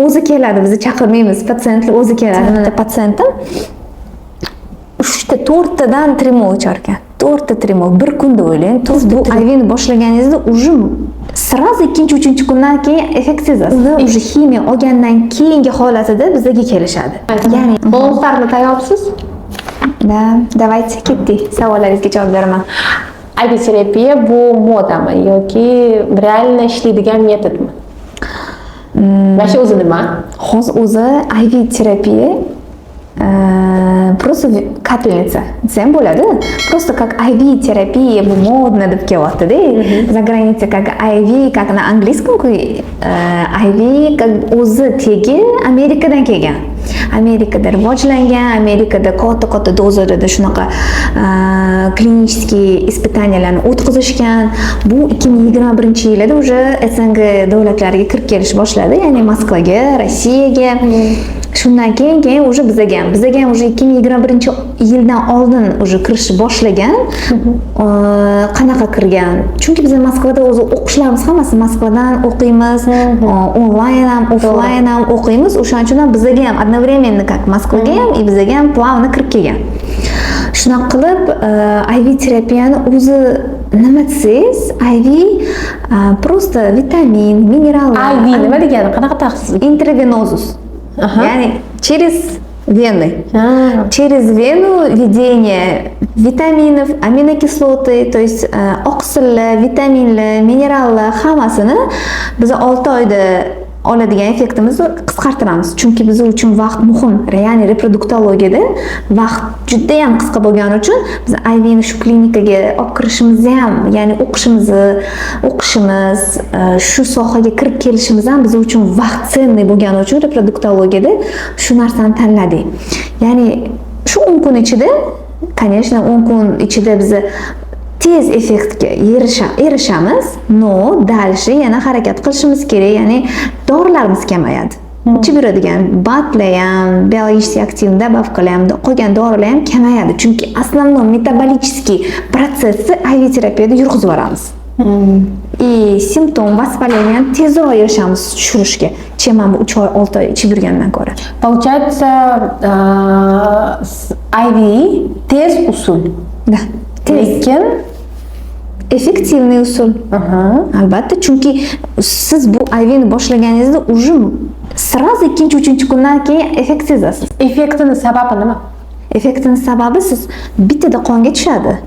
o'zi keladi, biz chaqirmaymiz, patsiyentlar o'zi keladi. Mana patsiyentim 4tadan tremor ichar ekan. 4ta tremor bir kunda o'ylang. Bu IV'ni boshlaganingizda уже sразу ikkinchi, uchinchi kundan keyin effekt sezasiz. Uni уже ximiya olgandan keyingi holatida bizga kelishadi. Ya'ni bonuslarni tayyorsiz? Da, давайте ketdik. Savollaringizga javob beraman. IV terapiya bu modami yoki reально ishlaydigan metodmi? Mana o'zi nima? Hozir o'zi IV terapiya просто капельница desam bo'ladi. Просто как IV терапия bu модно deb kelyapti-da. За границей как IV, как на английском IV как o'zi tegi Amerikadan kelgan. Amerikada rivojlangan, Amerikada katta dozada shunaqa klinik испытанияларni o'tkazishgan. Bu 2021-yilda уже SNG davlatlariga kirib kelish boshladi, ya'ni Moskvaga, Rossiyaga. Shundan keyin уже bizga ham уже 2021-yildan oldin уже kirishni boshlagan. Qanaqa kirgan? Chunki biz Moskvada o'zi o'qishlarimiz hammasi Moskvadan o'qiymiz, onlayn ham, offlayn ham o'qiymiz. O'shaning uchun bizga ham одновременно как Moskvaga ham, bizga ham плавно kirib kelgan. Shunaqa qilib IV terapiyani o'zi nima desangiz, IV просто vitamin, minerallar. IV nima degani? Qanaqa taxsis? Intravenozus. Yani через вены. Через вену введение vitaminов, aminokislоты, то есть oqsillar, vitaminlar, minerallar hammasini biz 6 oyda oladigan effektimizni qisqartiramiz. Chunki biz uchun vaqt muhim. Ya'ni reproduktologiyada vaqt juda ham qisqa bo'lgani uchun biz IV'ni shu klinikaga olib kirishimiz ham, ya'ni o'qishimiz, shu sohaga kirib kelishimiz ham biz uchun vaqt senniy bo'lgani uchun reproduktologiyada shu narsani tanladik. Ya'ni shu 10 kun ichida, конечно, 10 kun ichida biz tez effektga erishamiz, no dальше yana harakat qilishimiz kerak, ya'ni dorilarimiz kamayadi. Ichib yuradigan batlar ham, biologически aktiv добавкаlar ham, qolgan dorilar ham kamayadi. Chunki основной metaboliический процессni IV terapiyada yurg'izib yuboramiz. И simptom воспалениyani tezroq erishamiz tushirishga. Chemam 3 oy, 6 oy ichib yurgandan ko'ra. Получается, IV tez usul. Da. Lekin effektivniy usul. Albatta, chunki siz bu IV'ni boshlaganingizda уже sразу ikkinchi, uchinchi kundan keyin effekt sezasiz. Effektini sababi nima? Effektini sababi siz bittada qonga tushadi.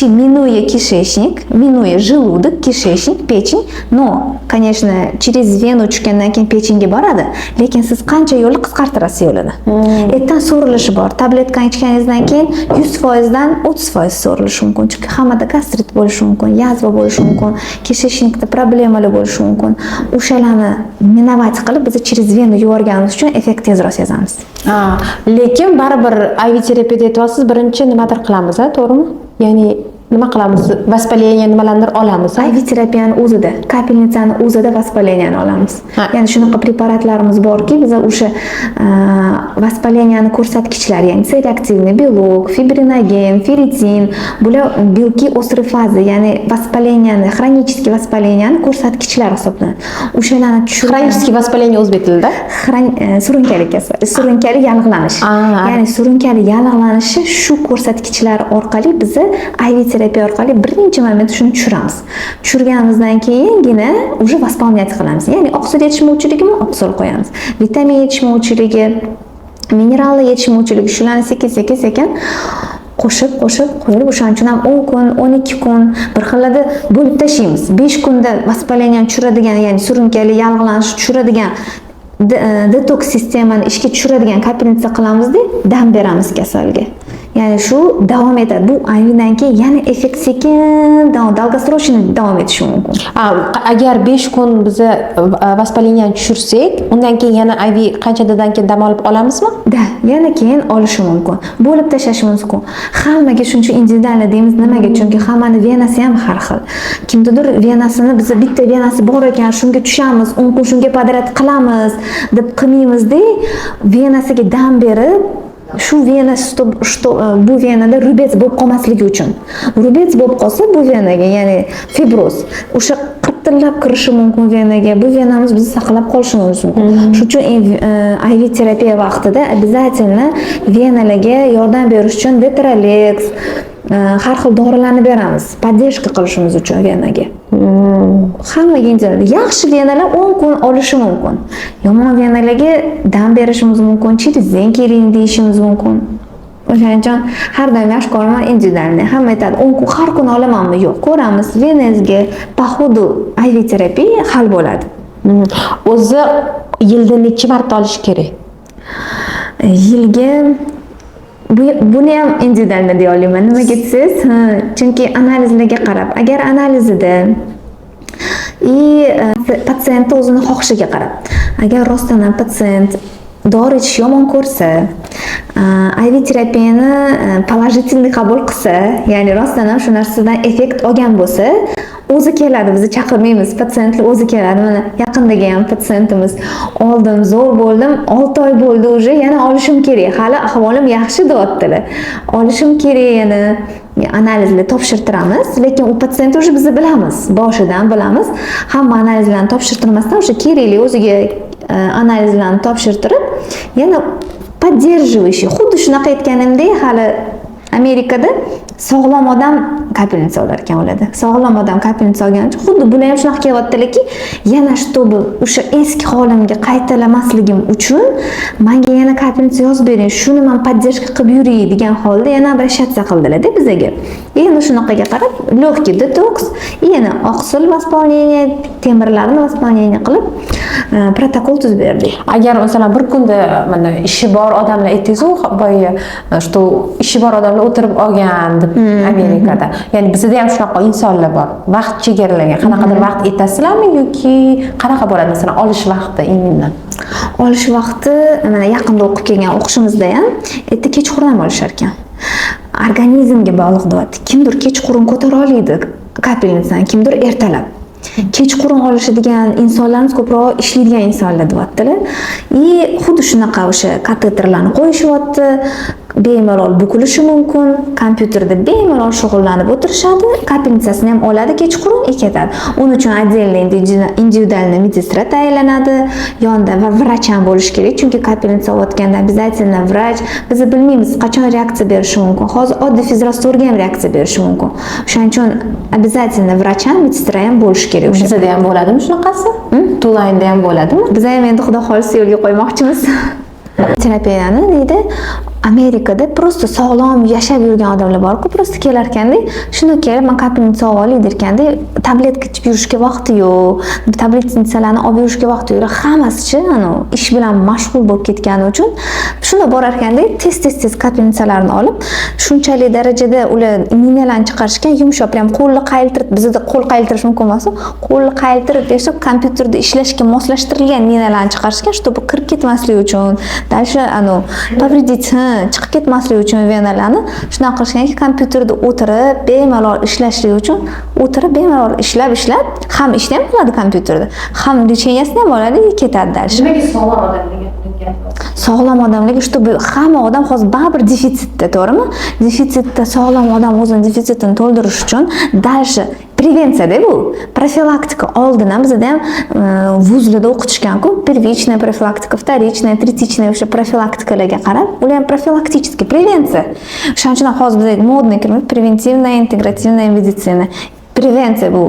Минуя кишечник, минуя желудок, кишечник, печень, но, конечно, через вену tushgandan keyin pechenga boradi, lekin siz qancha yo'lni qisqartirasiz yo'lini. Etdan so'rilishi bor. Tabletkani ichganingizdan keyin 100% dan 30% so'rilishi mumkin. Chunki hammada gastrit bo'lishi mumkin, yazva bo'lishi mumkin, kishechnikda problemalar bo'lishi mumkin. O'shalarni minovat qilib biz через venu yuborganimiz uchun effekt tezroq sezamiz. Lekin baribir IV terapiyada aytyapsiz, birinchi nimadir qilamiz, to'g'rimi? Ya'ni nima qilamiz? Vоспаление nimalardir olamiz. IV terapiyani o'zida, kapelnitsani o'zida vоспаленияni olamiz. Ya'ni shunaqa preparatlarimiz borki, biz o'sha vоспаленияni ko'rsatkichlari, ya'ni selektivniy belok, fibrinogen, ferritin, bular belki o'sri fazi, ya'ni vоспаленияni, xronический vоспаленияni ko'rsatkichlari hisoblanadi. O'shalarni tushirib, xronический vоспаление o'zbek tilida surunkali kasal, surunkali yallig'lanish. Ya'ni surunkali yallig'lanishi shu ko'rsatkichlar orqali biz IV terapiya orqali birinchi moment shuni tushiramiz. Tushirganimizdan keyingina уже восполнять qilamiz. Ya'ni oqsil yetishmovchiligimi oqsil qo'yamiz. Vitamin yetishmovchiligi, minerallar yetishmovchiligi shularni sekin qo'shib qo'yib, o'shaning uchun ham 10 kun, 12 kun bir xillarda bo'lib tashlaymiz. 5 kunda vоспаление tushiradigan, ya'ni surunkali yallig'lanish tushiradigan detoks sistemani ishga tushiradigan kapelnitsa qilamizda dam beramiz kasalga. Ya'ni shu davom etadi. Bu IV'dan keyin yana effekt sekin долгосрочный davom etishi mumkin. Agar 5 kun biz vоспаленияni tushirsak, undan keyin yana IV qanchadan keyin dam olib olamizmi? Da, yana keyin olishi mumkin. Bo'lib tashlash mumkin. Hammaga shuncha individualni deymiz. Nimaga? Chunki hammani venasi ham har xil. Kimdadir venasini biz bitta venasi bor ekan, shunga tushamiz, 10 kun shunga podrat qilamiz deb qilmaymiz-da, venasiga dam berib shu vena bu venada rubets bo'lib qolmasligi uchun. Rubets bo'lib qolsa bu venaga, ya'ni fibroz, o'sha qatillab kirishi mumkin venaga. Bu venamiz bizni saqlab qolishimiz mumkin. Shuning uchun IV terapiya vaqtida обязательно venalarga yordam berish uchun Detralex, har xil dorilarni beramiz, поддержка qilishimiz uchun venaga. Hammaga intiladi. Yaxshi venalar 10 kun olishi mumkin. Yomon venalarga dam berishimiz mumkin, chitizdan keling deyishimiz mumkin. O'shaning uchun har doim yaxshi ko'raman individualni. Hamma aytadi, 10 kun har kun olamanmi? Yo'q, ko'ramiz. Venangizga по ходу IV terapiya hal bo'ladi. O'zi yilda necha marta olish kerak? Yilga buni ham individualni deya olaman. Nimaga desiz? Chunki analizlarga qarab, agar analizida patsiyent o'zini xohishiga qarab, agar rostdan ham patsiyent dori ichish yomon ko'rsa, IV terapiyani положительный qabul qilsa, ya'ni rostdan ham shu narsadan effekt olgan bo'lsa, o'zi keladi, bizni chaqirmaymiz, patsiyentlar o'zi keladi. Mana yaqindagi ham patsiyentimiz, oldim, zo'r bo'ldim, 6 oy bo'ldi уже, yana olishim kerak, hali ahvolim yaxshi deyaptilar. Olishim kerak yana. Analizlar topshirtiramiz, lekin u patsiyent уже biz bilamiz, boshidan bilamiz. Hamma analizlarni topshirtirmasdan o'sha kerakli o'ziga analizlarni topshirtirib, yana поддерживающий, xuddi shunaqa aytganimdek, hali Amerikada sog'lom odam kapelnitsa olar ekan ularda. Sog'lom odam kapelnitsa olgan uchun xuddi bular ham shunaqa qilyaptilarki, yana чтобы o'sha eski holimga qaytalamasligim uchun menga yana kapelnitsa yozib bering, shuni men поддержка qilib yuray degan holda yana обращаться qildilar-da bizga. Endi shunaqaga qarab, легкий detoks, yana oqsil восполнение, temirlarni восполнение qilib protokol tuzib berdik. Agar masalan bir kunda mana ishi bor odamlar aytdingiz-ku, boya что ishi bor odamlar o'tirib olgan deb Amerikada. Ya'ni bizda ham shunaqa insonlar bor. Vaqt chegaralangan. Qanaqadir vaqt aytasizlarmi yoki qanaqa bo'ladi masalan olish vaqti immundan? Olish vaqti mana yaqinda o'qib kelgan o'qishimizda ham erta kechqurun olishar ekan. Organizmga bog'liq deyapti. Kimdir kechqurun ko'tara oladi kapelnitsani, kimdir ertalab. Kechqurun olishadigan insonlarimiz ko'proq ishlaydigan insonlar deyaptilar. Xuddi shunaqa o'sha kateterlarni qo'yishyapti, bemalol bukilishi mumkin, kompyuterda bemalol shug'ullanib o'tirishadi, kapelnitsasini ham oladi kechqurun ketadi. Uning uchun отдельно individualniy medsestra tayinlanadi, yonida va vrach ham bo'lishi kerak, chunki kapelnitsa olayotganda обязательно vrach, biz bilmaymiz qachon reaksiya berishi mumkin. Hozir oddiy fizrastorga ham reaksiya berishi mumkin. O'shaning uchun обязательно vrach ham, medsestra ham bo'lishi kerak. Bizda ham bo'ladimi shunaqasi? Tulayda ham bo'ladimi? Biz ham endi xudo xolisa yo'lga qo'ymoqchimiz. Terapiyani deydi Amerikada prosta sog'lom yashab yurgan odamlar bor-ku, prosta kelar ekanda, shuni kelib men kapelnitsa olay derkanda, tabletka ichib yurishga vaqti yo'q, tabletkalarni olib yurishga vaqti yo'q. Hammasi ish bilan mashg'ul bo'lib ketgani uchun shunda borar ekanda, tez kapelnitsalarni olib, shunchalik darajada ular minalarni chiqarishgan, yumshoq, ham qo'lni qayiltirib, bizda qo'l qayiltirish mumkin emas-ku, qo'lni qayiltirib yashab kompyuterda ishlashga moslashtirilgan minalarni chiqarishgan, чтобы kirib ketmasligi uchun, dальше повредить chiqib ketmasligi uchun venalarni shunaqa qilishganki, kompyuterda o'tirib bemalol ishlashlik uchun o'tirib bemalol ishlab ham ishni ham qiladi kompyuterda, ham lechениясini ham oladi, ketadi dальше. Nimaga sog'lom odamlarga gapirasiz? Sog'lom odamlarga чтобы hamma odam hozir baribir defitsitda, to'g'rimi? Defitsitda sog'lom odam o'zining defitsitini to'ldirish uchun dальше prevensiyada bu profilaktika oldin ham bizda ham vuzlarda o'qitishgan-ku, первичная profilaktika, вторичная, третичная o'sha profilaktikalarga qarab, ular ham profilakticheskiy prevensiya. O'shaning uchun hozir bizda modniy kirib integrativная, integrativная meditsina. Prevensiya bu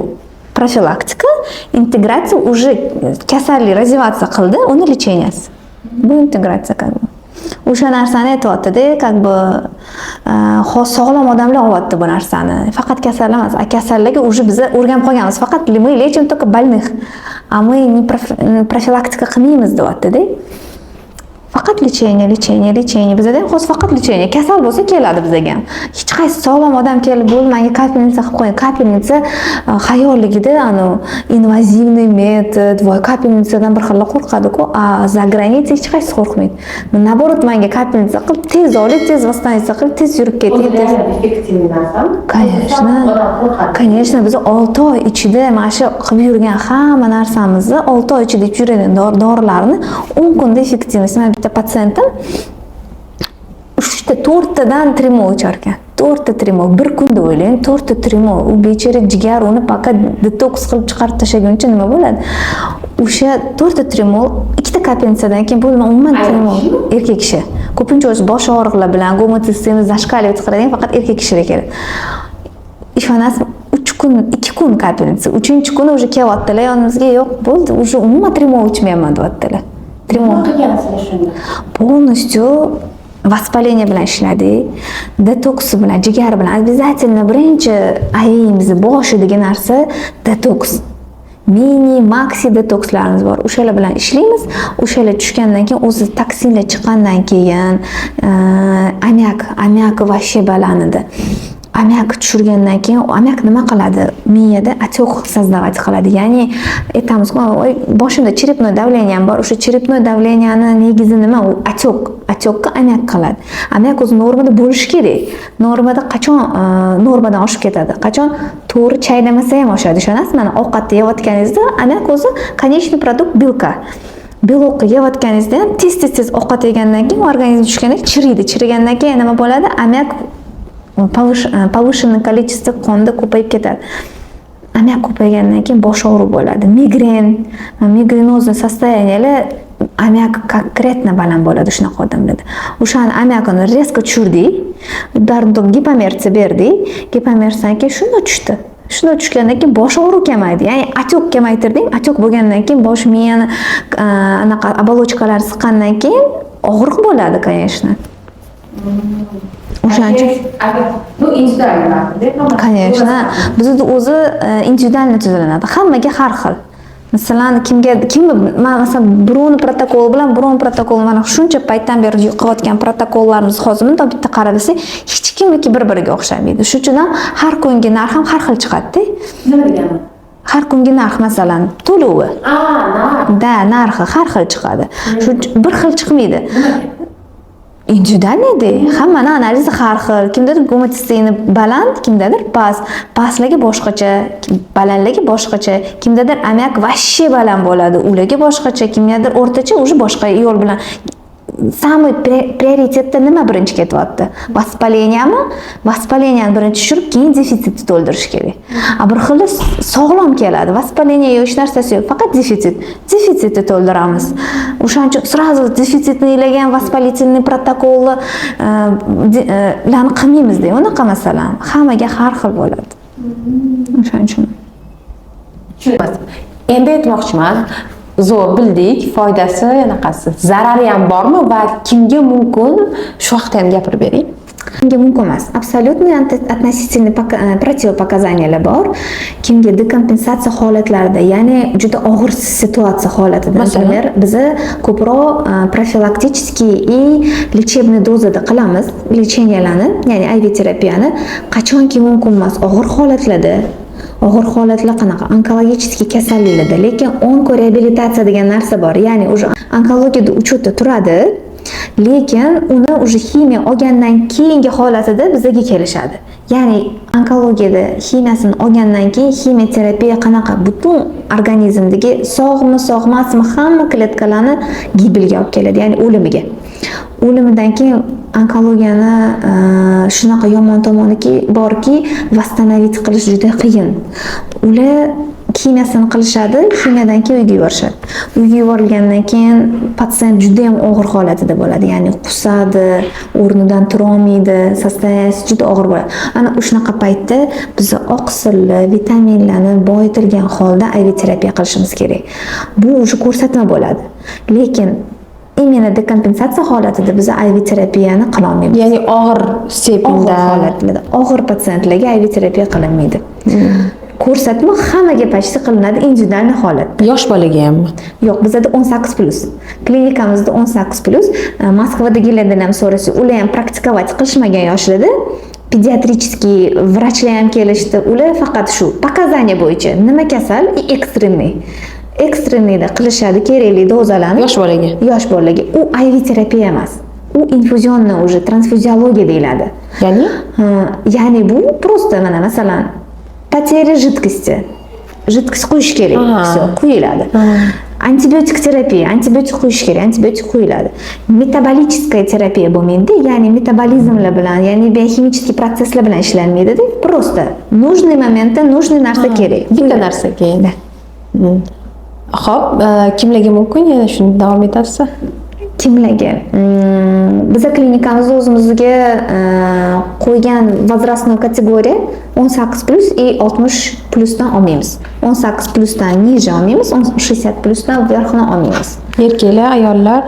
profilaktika, integratsiya уже kasallik развиваться qildi, uni lechенияsi. Bu integratsiya qildi. O'sha narsani aytayotdi-da, как бы sog'lom odamlar olyapti bu narsani. Faqat kasallar emas, kasallarga уже biz o'rganib qolganmiz. Faqat мы лечим только больных, а мы не профилактика qilmaymiz deyapti-da. Faqat lecheniya. Bizda ham hozir faqat lecheniya. Kasal bo'lsa keladi bizga ham. Hech qaysi sog'lom odam kelib bo'lmanga kapelnitsa qilib qo'ying. Kapelnitsa xayolligida invazivniy metod, voy kapelnitsadan bir xil qo'rqadi-ku, a za granitsay hech qaysi qo'rqmaydi. Naborot menga kapelnitsa qilib, tez olib, tez восстановиться qilib, tez yurib keting, tez. Effektivniy narsami? Конечно, biz 6 oy ichida mana shu qilib yurgan hamma narsamizni 6 oy ichida ichib yurgan dorilarni 10 kunda effektivniy. Bitta patsiyentim 3 ta 4 tadan tremo ichar ekan. 4 tremol bir kunda o'ylang, 4 tremol u bechara jigar uni faqat detoks qilib chiqarib tashlaguncha nima bo'ladi? O'sha 4 tremol ikkita kompensatsiyadan keyin bu umuman tremol erkak kishi. Ko'pincha o'zi bosh og'riqlar bilan gomotsistemiz zashkalib chiqaradigan faqat erkak kishilar keladi. Ishonasizmi? 2 kun kompensatsiya. 3-kuni уже kelyaptilar yonimizga, yo'q bo'ldi, уже umuman tremol ichmayman deyaptilar. Tremol qilgansizlar shunda. Полностью воспаление bilan ishladik, detoks bilan, jigar bilan. Обязательно birinchi ayimizni boshidagi narsa detoks. Mini, maxi detokslarimiz bor. O'shalar bilan ishlaymiz. O'shalar tushgandan keyin o'zi toksinlar chiqqandan keyin amyak вообще balanadi. Amyak tushirgandan keyin amyak nima qiladi? Miyada отек создавать qiladi. Ya'ni aytamiz, boshimda черепное давлением bor. O'sha черепное давлениyaning negizi nima? U отек. Отекka amyak qiladi. Amyak o'zi normada bo'lishi kerak. Normada qachon normadan oshib ketadi? Qachon to'g'ri chaynamasa ham oshadi. Ishonasizmi? Mana ovqatni yeyotganingizda amyak o'zi konечный продукт белка. Belokni yeyotganingizda ham tez ovqat yegandan keyin organizm tushganda chiriydi. Chirigandan keyin nima bo'ladi? Amyak повышенное количество qonda ko'payib ketadi. Amyak ko'paygandan keyin bosh og'riq bo'ladi. Migrenozный состояниялар amyak конкретно baland bo'ladi shunaqa odamlarda. O'shani amyakini резко tushirdik, dardo gipomersiya berdik. Gipomersiyadan keyin shunday tushdi. Shunday tushgandan keyin bosh og'riq kamaydi. Ya'ni отек kamaytirdik. Отек bo'lgandan keyin bosh miyani anaqa оболочкалari siqqandan keyin og'riq bo'ladi, конечно. O'shaning bu individual, конечно, bizda o'zi individualni tuzilinadi. Hammaga har xil. Masalan, kim masalan birovni protokoli bilan birovni protokoli mana shuncha paytdan beri qilayotgan protokollarimiz hozir bunday bitta qarab bilsa, hech kimniki bir-biriga o'xshamaydi. Shuning uchun ham har kungi narx ham har xil chiqadi-da. Nima degani? Har kungi narx masalan to'lovi. Narxi har xil chiqadi. Shu bir xil chiqmaydi. Individualniy, hammani analizi har xil. Kimdadir gomotistini baland, kimdadir past. Pastlarga boshqacha, balandligi boshqacha. Kimdadir amyak вообще baland bo'ladi, ularga boshqacha, kimdadir o'rtacha, o'sha boshqa yo'l bilan. Самый приоритетda nima birinchi ketyapti? Vaspaleniyami? Vaspaleniyani birinchi tushirib, keyin defitsitni to'ldirish kerak. Bir xil sog'lom keladi. Vaspaleniya yo'q, hech narsasi yo'q, faqat defitsit. Defitsitni to'ldiramiz. O'shaning uchun sразу defitsitni ilagan vaspalitinniy protokolni larni qilmaymiz deydi. Unaqa masalan, hammaga har xil bo'ladi. O'shaning uchun. Endi aytmoqchiman, zo'r bildik, foydasi yanaqasi, zarari ham bormi va kimga mumkin? Shu haqda ham gapirib bering. Kimga mumkin emas. Absolyutniy относительный противопоказаниялар bor. Kimga dekompensatsiya holatlarida, ya'ni juda og'ir situatsiya holatida, masalan, biz ko'proq profilakticheskiy и лечебный dozada qilamiz lecheniyalarni, ya'ni IV terapiyani. Qachonki mumkin emas og'ir holatlarda. Og'ir holatlar qanaqa? Onkologicheskiy kasalliklarda, lekin onkoreabilitatsiya degan narsa bor. Ya'ni o'sha onkologiyada uchotda turadi, lekin uni o'sha ximiya olgandan keyingi holatida bizga kelishadi. Ya'ni onkologiyada ximiyasini olgandan keyin ximiyoterapiya qanaqa? Butun organizmdagi sog'mi, sog'masmi hamma kletkalarni gibelga olib keladi, ya'ni o'limiga. O'limidan keyin onkologiyani shunaqa yomon tomoniki borki, восстановить qilish juda qiyin. Ular kimyasini qilishadi, kimyadan keyin uyga yuborishadi. Uyga yuborilgandan keyin patsient juda ham og'ir holatida bo'ladi, ya'ni qusadi, o'rnidan tura olmaydi, sostoyaniyasi juda og'ir bo'ladi. Ana o'shanaqa paytda biz oqsilli, vitaminlarni boyitilgan holda IV terapiya qilishimiz kerak. Bu o'sha ko'rsatma bo'ladi. Lekin imенно dekompensatsiya holatida biz IV terapiyani qila olmaymiz. Ya'ni og'ir stependa holatlarda, og'ir patsientlarga IV terapiya qilinmaydi. Ko'rsatma hammaga почти qilinadi individual holatda. Yosh bolaga hammi? Yo'q, bizda 18+. Klinikamizda 18+. Moskvadagilardan ham so'rasa, ular ham praktikovать qilishmagan yoshlarda pediatricheskiy vrachlar ham kelishdi. Ular faqat shu показания bo'yicha nima kasal ekstremniy. Ekstremniyda qilishadi kerakli dozalarni yosh bolaga. U IV terapiya emas. U infuzyonni уже transfuziologiya deyiladi. Ya'ni bu просто mana masalan потеря жидкости. Жидкость quyish kerak. Все, quyiladi. Antibiotik terapiya, antibiotik qo'yish kerak, antibiotik qo'yiladi. Metabolichеская terapiya bo'lmaydi, ya'ni metabolizmlar bilan, ya'ni bioximический protsesslar bilan ishlanmaydi-da. Просто нужный momentda нужный narsa kerak. Bitta narsa keyin. Xo'p, kimlarga mumkin? Yana shuni davom etasiz? Kimlarga? Biza klinikamizda o'zimizga qo'ygan возрастной kategoriya 18+ и 60+ dan olmaymiz. 18+ dan niже olmaymiz, 60+ dan vверхni olmaymiz. Erkaklar, ayollar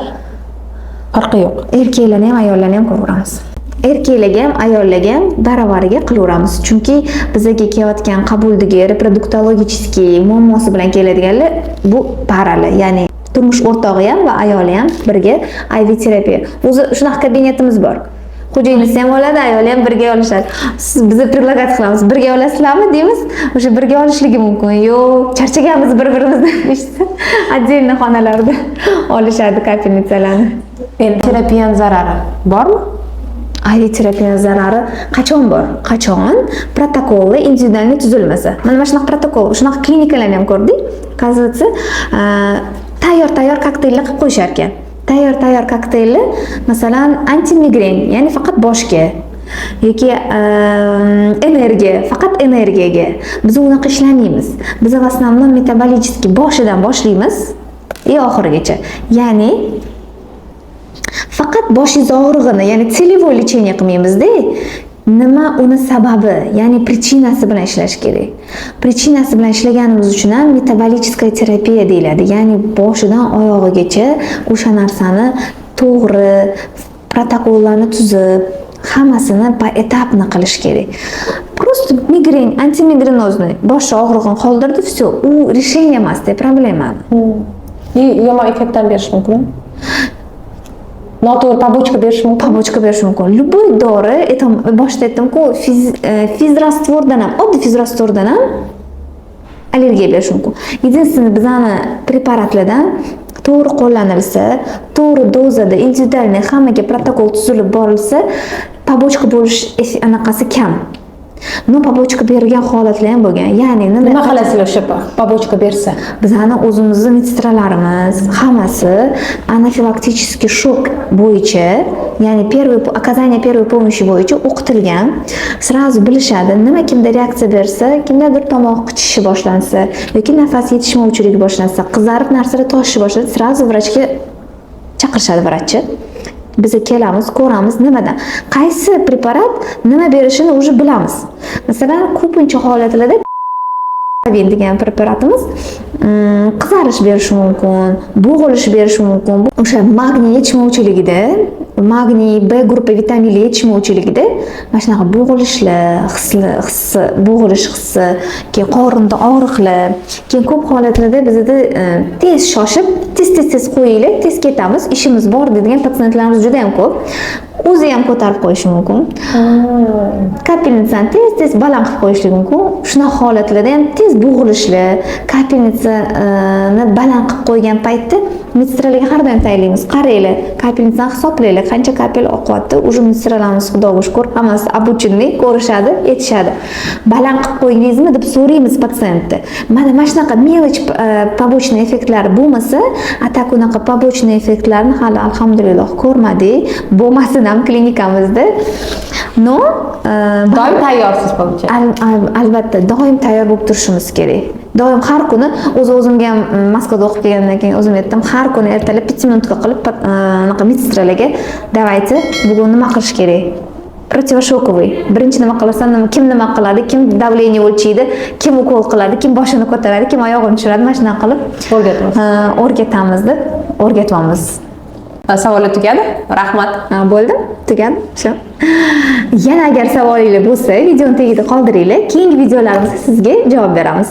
farqi yo'q. Erkaklarni ham, ayollarni ham ko'raveramiz. Erkaklarga ham, ayollarga ham baravariga qilaveramiz. Chunki bizga kelayotgan qabuldagi reproduktologicheskiy muammosi bilan keladiganlar bu parali, ya'ni turmush o'rtog'i ham va ayoli ham birga IVF terapiya. O'zi shunaqa kabinetimiz bor. Xo'jayinisi ham oladi, ayoli ham birga olishadi. Siz bizni predlagat qilamiz, birga olasizlarmi deymiz. O'sha birga olishligi mumkin. Yo'q, charchaganmiz bir-birimizdan deyishsa, отдельно xonalarda olishadi kapinetsalarni. Endi terapiyaning zarari bormi? IVF terapiyaning zarari qachon bor? Qachon protokolli individualniy tuzilmasa. Mana shunaqa protokol, shunaqa klinikalarni ham ko'rdik. Qazisi tayyor kokteyllar qilib qo'yishar ekan. Tayyor kokteylni, masalan, anti-migren, ya'ni faqat boshga yoki energiya, faqat energiyaga. Biz unaqa ishlamaymiz. Biz в основном metabolicheskiy boshidan boshlaymiz oxirigacha. Ya'ni faqat boshingiz og'rig'ini, ya'ni целевой lечение qilmaymiz-da. Nima uni sababi, ya'ni prichinasi bilan ishlash kerak. Prichinasi bilan ishlaganimiz uchun ham metabolichеская terapiya deyiladi. Ya'ni boshidan oyog'igacha o'sha narsani to'g'ri protokollarni tuzib, hammasini poetapni qilish kerak. Просто migren, antimigrenozniy bosh og'rig'ini qoldirdi, все, u решение emas-da, problema. Yomon effektdan berish mumkin. Noto'g'ri побочка berish mumkin. Побочка berish mumkin. Любой dori, boshida aytdim-ku, fizrastvordan ham, oddiy fizrastvordan ham allergiya berish mumkin. Единственное, bizani preparatlardan to'g'ri qo'llanilsa, to'g'ri dozada, individualniy hammaga protokol tuzilib borilsa, побочка bo'lish anaqasi kam. No побочка bergan holatlar ham bo'lgan. Ya'ni nima qilasizlar o'sha побочка bersa? Bizani o'zimizning medsestralarimiz hammasi anafilakticheskiy shok bo'yicha, ya'ni оказание первой помощи bo'yicha o'qitilgan. Сразу bilishadi, nima kimda reaksiya bersa, kimdadir tomoq qichishi boshlansa yoki nafas yetishmovchiligi boshlansa, qizarib narsalar toshishi boshlansa, сразу vrachga chaqirishadi vrachchi. Biz kelamiz, ko'ramiz nimadan. Qaysi preparat nima berishini уже bilamiz. Masalan, ko'pincha holatlarda degan preparatimiz qizarish berishi mumkin, bo'g'ilish berishi mumkin. O'sha magniy yetishmovchiligida, magniy B guruhi vitaminli yetishmovchiligida mana shunaqa bo'g'ilish hissi, keyin qorinda og'riqlar, keyin ko'p holatlarda bizda tez shoshib, tez qo'yinglar, tez ketamiz, ishimiz bor degan patsientlarimiz juda ham ko'p. O'zi ham ko'tarib qo'yishi mumkin. Kapelnitsani tez baland qilib qo'yishlik mumkin. Shunaqa holatlarda ham tez bo'g'ilishlar, kapelnitsani baland qilib qo'ygan paytda medsestralarga har doim tayinlaymiz. Qaranglar, kapelnitsani hisoblanglar, qancha kapel oqyapti. Уже medsestralarimiz xudoga shukr, hammasi обученный, ko'rishadi, yetishadi. Baland qilib qo'ydingizmi deb so'raymiz patsientni. Mana shunaqa mелочь побочный effektlar bo'lmasa, atak unaqa побочный effektlarni hali alhamdulillah ko'rmadik. Bo'lmasin ham klinikamizda. No, doim tayyorsiz bo'lsa. Albatta, doim tayyor bo'lib turishimiz kerak. Doim har kuni o'zimga ham Moskvada o'qib kelgandan keyin o'zim aytdim, har kuni ertalab 5 minutga qilib anaqa medsestralarga davaychi, bugun nima qilish kerak? Protivoshokovый. Birinchi nima qilasan, kim nima qiladi, kim давление o'lchaydi, kim ukol qiladi, kim boshini ko'taradi, kim oyog'ini tushiradi, mana shunaqa qilib o'rgatamizda, o'rgatyapmiz. Savollar tugadi. Rahmat. Bo'ldi? Tugadi. Shu. Yana agar savolingiz bo'lsa, videoni tagida qoldiringlar. Keyingi videolarimizda sizga javob beramiz.